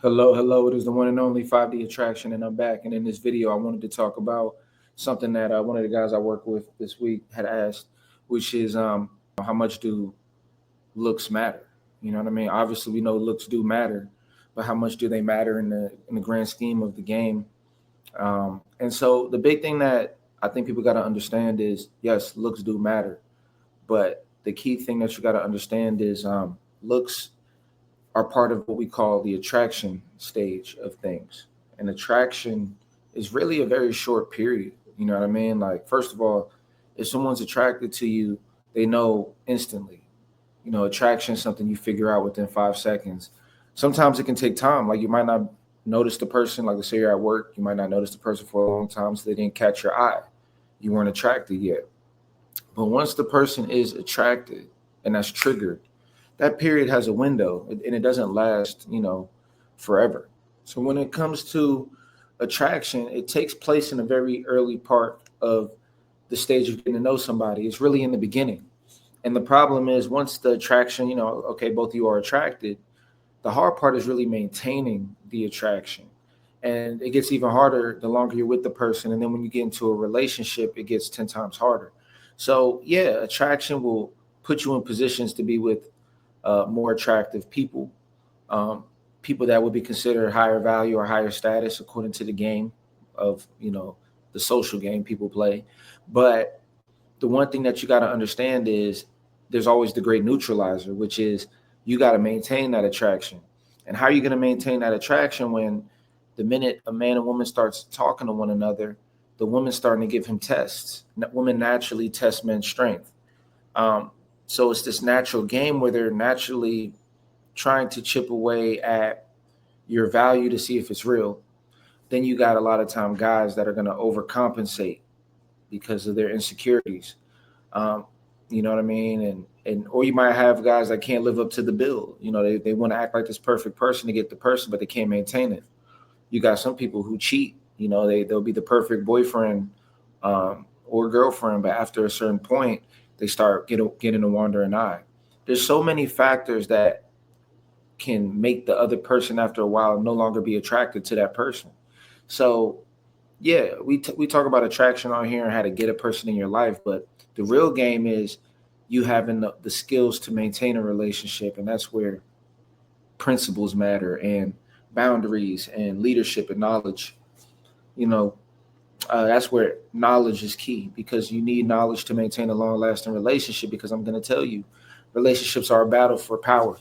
Hello, hello. It is the one and only 5D Attraction, and I'm back. And in this video, I wanted to talk about something that one of the guys I work with this week had asked, which is how much do looks matter? You know what I mean? Obviously, we know looks do matter, but how much do they matter in the grand scheme of the game? And so the big thing that I think people got to understand is yes, looks do matter, but the key thing that you got to understand is looks are part of what we call the attraction stage of things. And attraction is really a very short period. You know what I mean? Like, first of all, if someone's attracted to you, they know instantly. You know, attraction is something you figure out within 5 seconds. Sometimes it can take time. Like, you might not notice the person, like, let's say you're at work, you might not notice the person for a long time, so they didn't catch your eye. You weren't attracted yet. But once the person is attracted and that's triggered, that period has a window and it doesn't last, forever. So when it comes to attraction, it takes place in a very early part of the stage of getting to know somebody. It's really in the beginning. And the problem is once the attraction, okay, both of you are attracted, the hard part is really maintaining the attraction. And it gets even harder the longer you're with the person. And then when you get into a relationship, it gets 10 times harder. So, yeah, attraction will put you in positions to be with more attractive people, um, people that would be considered higher value or higher status according to the game of, the social game people play. But the one thing that you got to understand is there's always the great neutralizer, which is you got to maintain that attraction. And how are you going to maintain that attraction when the minute a man and woman starts talking to one another, the woman's starting to give him tests. Women naturally test men's strength. Um, so it's this natural game where they're naturally trying to chip away at your value to see if it's real. Then you got a lot of time guys that are going to overcompensate because of their insecurities. Um, you know what I mean? And or you might have guys that can't live up to the bill. They want to act like this perfect person to get the person, but they can't maintain it. You got some people who cheat. They'll be the perfect boyfriend or girlfriend, but after a certain point, they start getting a wandering eye. There's so many factors that can make the other person after a while no longer be attracted to that person. So yeah, we talk about attraction on here and how to get a person in your life, but the real game is you having the skills to maintain a relationship, and that's where principles matter and boundaries and leadership and knowledge. You know, that's where knowledge is key because you need knowledge to maintain a long lasting relationship. Because I'm going to tell you, relationships are a battle for power.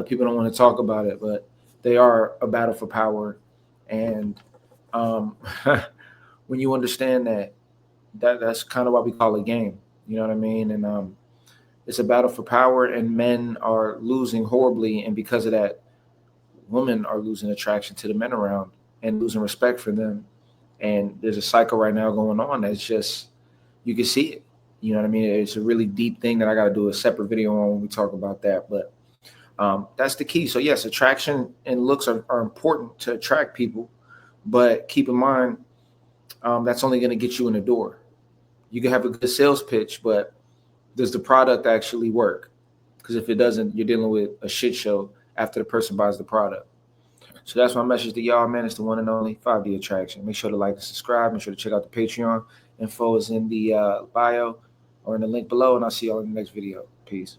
People don't want to talk about it, but they are a battle for power. And um, when you understand that, that's kind of why we call it game. You know what I mean? And it's a battle for power, and men are losing horribly, and because of that, women are losing attraction to the men around and losing respect for them. And there's a cycle right now going on that's just you can see it. You know what I mean? It's a really deep thing that I got to do a separate video on when we talk about that. But that's the key. So yes, attraction and looks are important to attract people, but keep in mind that's only going to get you in the door. You can have a good sales pitch, but does the product actually work? Because if it doesn't, you're dealing with a shit show after the person buys the product. So that's my message to y'all, man. It's the one and only 5D Attraction. Make sure to like and subscribe. Make sure to check out the Patreon. Info is in the bio or in the link below, and I'll see y'all in the next video. Peace.